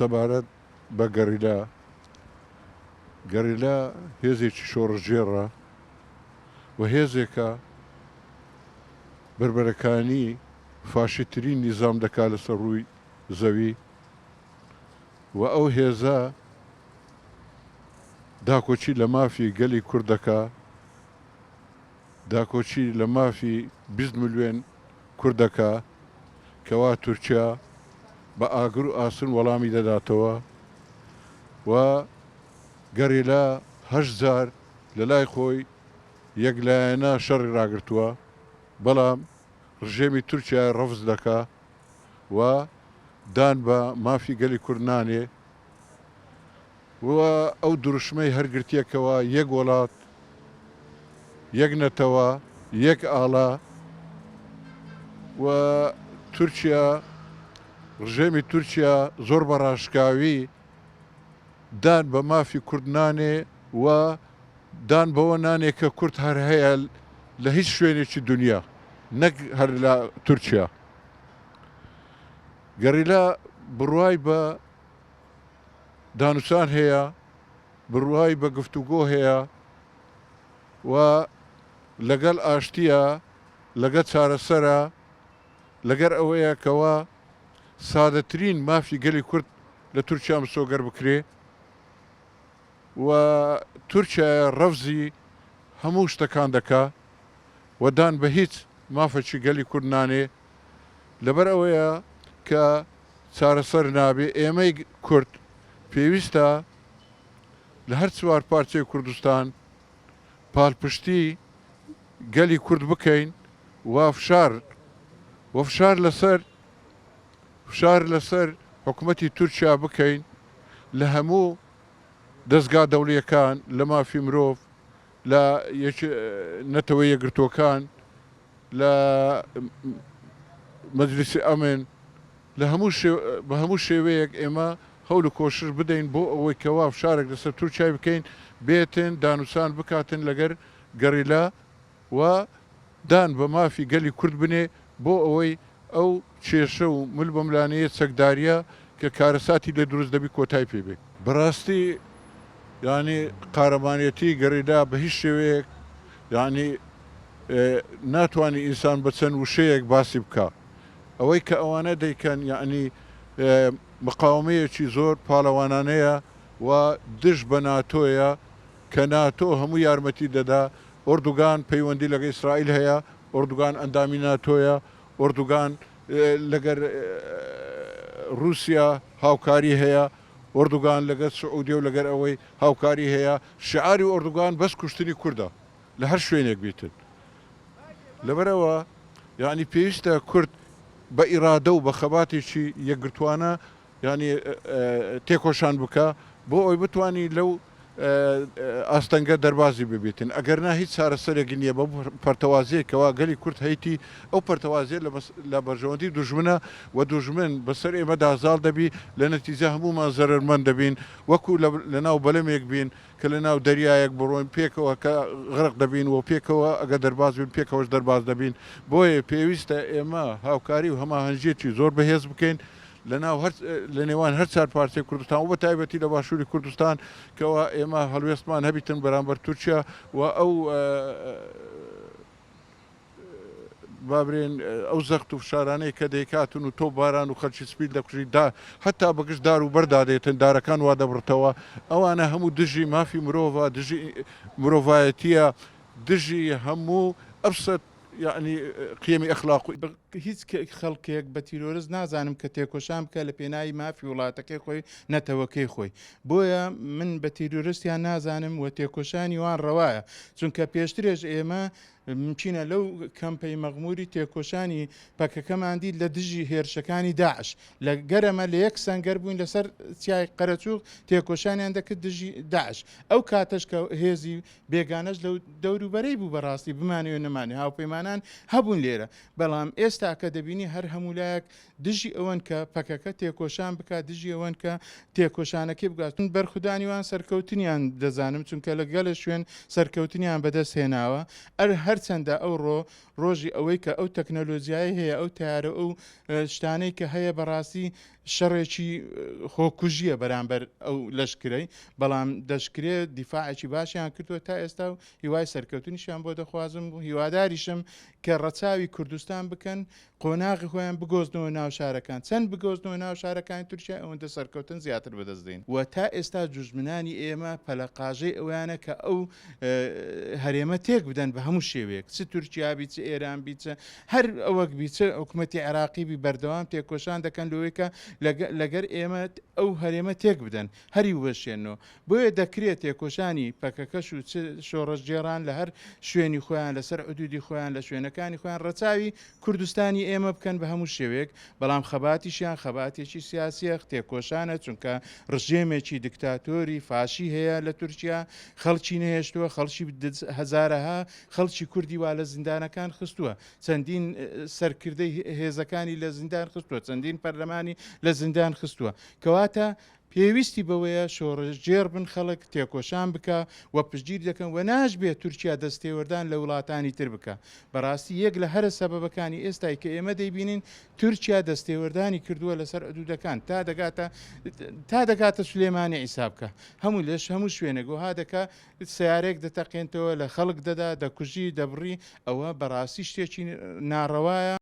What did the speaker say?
سەبارەت بە گەریلا هێزێکی شۆڕژێڕە و هێزێکە بربەرەکانی فاشیترین نیزام دەکات لەسەر ڕووی زەوی و ئەو هێزە داکۆچی لە مافی گەلی کوردەکە، داکۆچی لە مافی 20 ملیۆن کوردەکە کەوا تورکیا بە ئاگر و ئاسن وەڵامی دەداتەوە و گەریلا 8,000 لە لای خۆی یەکلایەنە شەڕی ڕاگرتووە، بەڵام ڕژێمی تورکیا ڕەفز دەکا و دان بە مافی گەلی کورد نانێ و ئەو دروشمەی هەرگرتیەکەوە یەک وڵات، یەک نەتەوە، یەک ئاڵا و تورکیا ڕژێمی تورکیا زۆر بە ڕاشکاوی دان بە مافی کورد نانێ و دان بەوە نانێک کە کورد هەر هەیە لە هیچ شوێنێکی دنیا نەک هەر لە تورکیا. گەریلا بڕوای بە دانوسان هەیە، بڕوای بە گفتوگۆ هەیە و لەگەڵ ئاشتیە، لەگەڵ چارەسەرە، لەگەر ئەوەیە کەوا سادەترین مافی گەلی کورد لە تورکیا مسۆگەر بکرێ و تورکیا ڕەفزی هەموو شتەکان دەکا و دان بە هیچ مافەکی گەلی کورد نانێ، لەبەر ئەوەیە کە چارەسەر نابێ. ئێمەی کورد پێویستە لە هەر چوار پارچەی کوردستان پاڵپشتی گەلی کورد بکەین و فشار لەسەر حکوومەتی تورکیا بکەین لە هەموو دەستگا دەوڵیەکان، لە مافی مرۆڤ، لە نەتەوە یەکگرتووەکان، لە مەجلیسی ئەمن، بە هەموو شێوەیەک ئێمە هەوڵ و کۆشش بدەین بۆ ئەوەی کەوا فشارێک لەسەر تورکیا بکەین، بێتن دانوسان بکاتن لەگەر گەریلا و دان بە مافی گەلی کورد بنێ بۆ ئەوەی ئەو کێشە و مل بە ملانەیە چەکداریە کە کارەساتی لێ دروست دەبی کۆتای پێبێ. بەڕاستی یعنی قارەمانەتی گەریلا بە هیچ شێوەیەک یعنی ناتوانانی ئینسان بە چەند وشەیەک باسی بکە. ئەوەی کە ئەوانە دەیکەن یعنی مقاومەیەکی زۆر پاڵەوانانەیە و دژ بە ناتۆیە کە ناتۆ هەموو یارمەتی دەدا. ئۆردوگان پەیوەندی لەگە ئیسرائیل هەیە، ئۆردوگان ئەندامی ناتۆیە، ئۆردوگان لەگەر رووسیا هاوکاری هەیە، ئۆردوگان لەگەر سعودیە و لەگەر ئەوەی هاوکاری هەیە. شعاری ئۆردوگان بەس کوشتنی کووردە لە هەر شوێنێک بیتن. لەبەرەوە یعنی پێویستە کورد بە ئیرادە و بە خەباتێکی یەکگرتووانە ینی تێکۆشان بکە بۆ ئەوی بتوانی لەو ئاستەنگە دەربازی ببێتن. ئەگەرنا هیچ چارەسەرێکی نییە بە پەرتەوازەیەکەوە گەلی کورد هەیتی ئەو پەرتەوازیە لە بەرژەوەندی دوژمنە و دوژمن بەسەر ئێمە دازاڵ دەبی، لە نەتیجە هەمومان زەرمەند دەبین، وەکو لە ناو بەلەمێک بین کە لە ناو دەریایەک بڕۆین پێکەوە کە غرق دەبین و پێکەوە ئەگە دەرباز بین پێکەوەش دەرباز دەبین. بۆیە پێویستە ئێمە هاوکاری و هەماهەنگێکی زۆر بەهێز بکەین لە نێوان هەر چار پارچەی کوردستان و بە تایبەتی لە باشووری کوردستان کەەوە ئێمە هەڵوێستمان هەبیتن بەرامبەر تورکیا و ئەو بابرێن ئەو زەخت و فشارانەی کە دەیکاتن و تۆ باران و خەلکی سپید دەکوژی حتا بەگشت دار و بەردادێتن دارەکان وا دەبڕتەوە. ئەوانە هەموو دژی مافی مرۆڤ، دژی مرۆڤایەتیە، دژی هەموو ئەفسەد یعنی قیەمی ئەخلاقی. هیچ خەڵکێک بە تیرۆرز نازانم کە تێکۆشان بکە لە پێناوی مافی وڵاتەکەی خۆی نەتەوەکەی خۆی. بۆیە من بە تیرۆریستیان نازانم و تێکۆشانی وان ڕەوایە، چونکە پێشترێژ ئێمە ممچینە لەو کەمپەی مەغموری تێکۆشانی پەکەکەماندی لە دژی هێرشەکانی داعش لە گەرەمە لە یەک سەنگەر بووین لەسەر چیای قەرەچووق تێکۆشانیان دەکرد دژی داعش. ئەو کاتەش کە هێزی بێگانەش لەو دەوروبەرەی بوو بەڕاستی بمانێ و نەمانێ هاوپەیمانان هەبوون لێرە، بەڵام ئێستا کە دەبینی هەر هەمولایەک دژی ئەوەن کە پەکەکە تێکۆشان بکات دژی ئەوەن کە تێکۆشانەکەی بگاتون بەرخودانیوان سەرکەوتنیان دەزانم چونکە لەگەلە شوێن سەرکەوتنیان بەدەست هێناوە هەرچەندە ڕۆژی ئەوەی کە ئەو تەکنەلۆژیایی هەیە ئەو تیارە ئەو شتانەی کە هەیە بەڕاستی شەڕێکی خۆکوژیە بەرامبەر ئەو لەشکرەی بەڵام دەشکرێت دیفاعێکی باشیان کردووە تا ئێستا و هیوای سەرکەوتنیشان بۆ دەخوازم و هیواداریشم کە ڕەچاوی کوردستان بکەن قۆناغی خۆیان بگۆزنەوە ناو شارەکان چەند بگۆزنەوە ناو شارەکانی تورکیا ئەوەندە سەرکەوتن زیاتر بەدەستدەین و تا ئێستا جوژمنانی ئێمە پەلەقاژەی ئەویانە کە ئەو هەرێمە تێک بدەن بە هەموو شێوەیەک چ تورکیا بیچ ئێران بیچە هەر ئەوەک بیچە حکوومەتی عێراقی بی بەردەوام تێکۆشان دەکەن لەوەیکە لەگەر ئێمە ئەو هەرێمە تێک بدەن هەری وەشێنەوە بۆیە دەکرێت تێکۆشانی پەکەکەش و شۆڕەش جێران لە هەر شوێنی خۆیان لەسەر حدودی خۆیان لە شوێنەکانی خۆیان ڕەچاوی کوردستانی ئێمە بکەن بە هەموو شێوەیەک بەڵام خەباتیشیان خەباتێکی سیاسیە تێکۆشانە چونکە ڕژێمێکی دیکتاتۆری فاشی هەیە لە تورکیا خەڵکی نەهێشتووە خەڵکی هەزارەها خەڵکی کوردی وا لە زیندانەکان خستووە چەندین سەرکردەی هێزەکانی لە زیندان خستووە چەندین پەرلەمانی لە زیندان خستووە کەواتە پێویستی بەوەیە شۆڕژێر بن خەڵک تێکۆشان بکە و پشتگیر دەکەن و ناژبێت تورکیا دەستێوەردان لە وڵاتانی تر بکە بەڕاستی یەک لە هەرە سەبەبەکانی ئێستای کە ئێمە دەیبینین تورکیا دەستێوەردانی کردووە لەسەر حدودەکان تا دەگاتە سولێمانی عیسا بکە هەموو لەش هەموو شوێنێک و ها دەکا سیارێک دەتەقێنتەوە لە خەڵک دەدا دەکوژی دەبڕی ئەوە بەڕاستی شتێکی ناڕەوایە